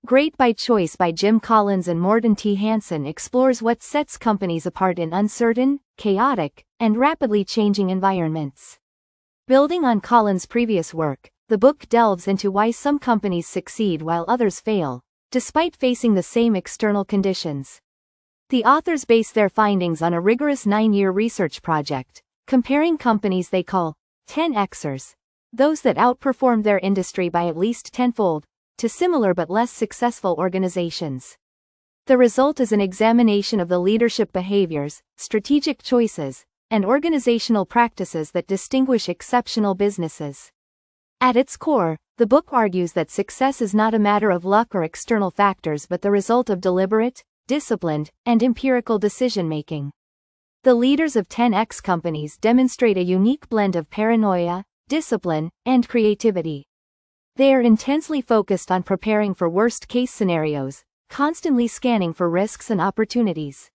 Great by Choice by Jim Collins and Morten T. Hansen explores what sets companies apart in uncertain, chaotic, and rapidly changing environments. Building on Collins' previous work, the book delves into why some companies succeed while others fail, despite facing the same external conditions. The authors base their findings on a rigorous 9-year research project, comparing companies they call 10Xers, those that outperformed their industry by at least tenfold, to similar but less successful organizations. The result is an examination of the leadership behaviors, strategic choices, and organizational practices that distinguish exceptional businesses. At its core, the book argues that success is not a matter of luck or external factors but the result of deliberate, disciplined, and empirical decision-making. The leaders of 10X companies demonstrate a unique blend of paranoia, discipline, and creativity. They are intensely focused on preparing for worst-case scenarios, constantly scanning for risks and opportunities.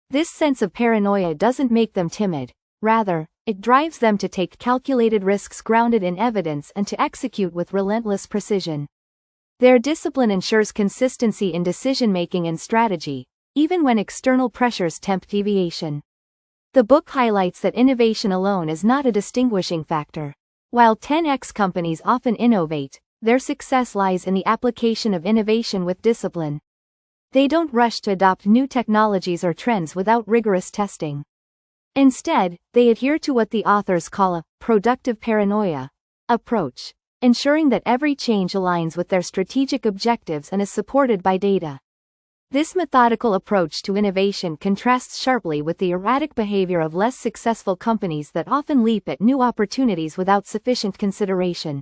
This sense of paranoia doesn't make them timid, rather, it drives them to take calculated risks grounded in evidence and to execute with relentless precision. Their discipline ensures consistency in decision-making and strategy, even when external pressures tempt deviation. The book highlights that innovation alone is not a distinguishing factor. While 10X companies often innovate, their success lies in the application of innovation with discipline. They don't rush to adopt new technologies or trends without rigorous testing. Instead, they adhere to what the authors call a productive paranoia approach, ensuring that every change aligns with their strategic objectives and is supported by data. This methodical approach to innovation contrasts sharply with the erratic behavior of less successful companies that often leap at new opportunities without sufficient consideration.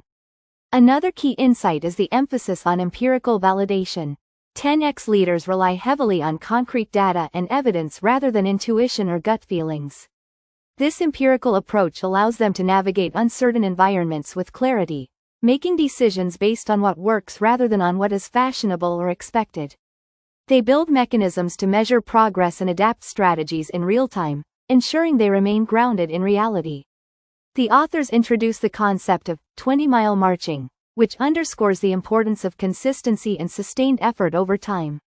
Another key insight is the emphasis on empirical validation. 10X leaders rely heavily on concrete data and evidence rather than intuition or gut feelings. This empirical approach allows them to navigate uncertain environments with clarity, making decisions based on what works rather than on what is fashionable or expected. They build mechanisms to measure progress and adapt strategies in real time, ensuring they remain grounded in reality. The authors introduce the concept of 20-mile marching, which underscores the importance of consistency and sustained effort over time.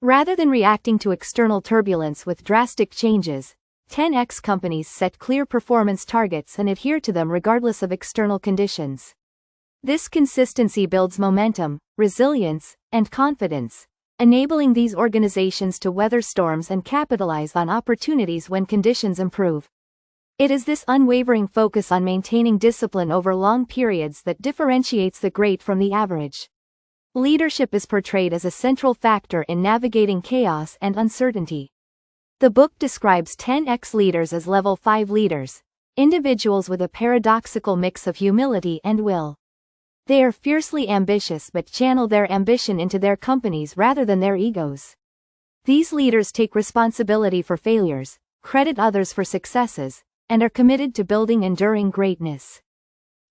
Rather than reacting to external turbulence with drastic changes, 10X companies set clear performance targets and adhere to them regardless of external conditions. This consistency builds momentum, resilience, and confidence, enabling these organizations to weather storms and capitalize on opportunities when conditions improve. It is this unwavering focus on maintaining discipline over long periods that differentiates the great from the average. Leadership is portrayed as a central factor in navigating chaos and uncertainty. The book describes 10X leaders as level 5 leaders, individuals with a paradoxical mix of humility and will. They are fiercely ambitious but channel their ambition into their companies rather than their egos. These leaders take responsibility for failures, credit others for successes, and are committed to building enduring greatness.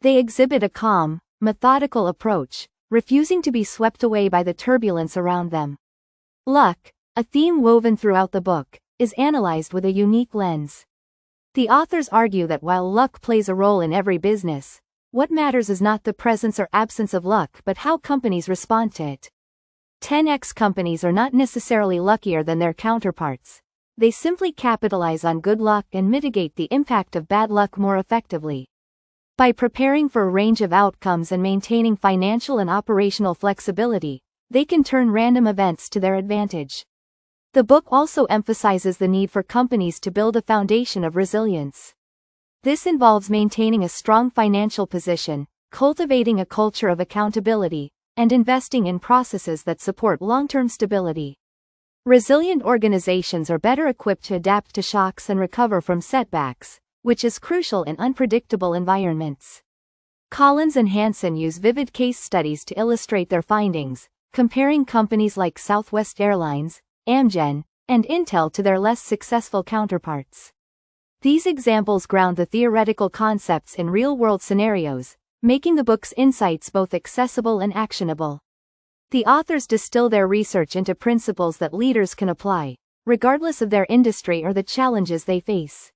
They exhibit a calm, methodical approach, refusing to be swept away by the turbulence around them. Luck, a theme woven throughout the book, is analyzed with a unique lens. The authors argue that while luck plays a role in every business, what matters is not the presence or absence of luck but how companies respond to it. 10X companies are not necessarily luckier than their counterparts. They simply capitalize on good luck and mitigate the impact of bad luck more effectively. By preparing for a range of outcomes and maintaining financial and operational flexibility, they can turn random events to their advantage. The book also emphasizes the need for companies to build a foundation of resilience. This involves maintaining a strong financial position, cultivating a culture of accountability, and investing in processes that support long-term stability. Resilient organizations are better equipped to adapt to shocks and recover from setbacks, which is crucial in unpredictable environments. Collins and Hansen use vivid case studies to illustrate their findings, comparing companies like Southwest Airlines, Amgen, and Intel to their less successful counterparts. These examples ground the theoretical concepts in real-world scenarios, making the book's insights both accessible and actionable. The authors distill their research into principles that leaders can apply, regardless of their industry or the challenges they face.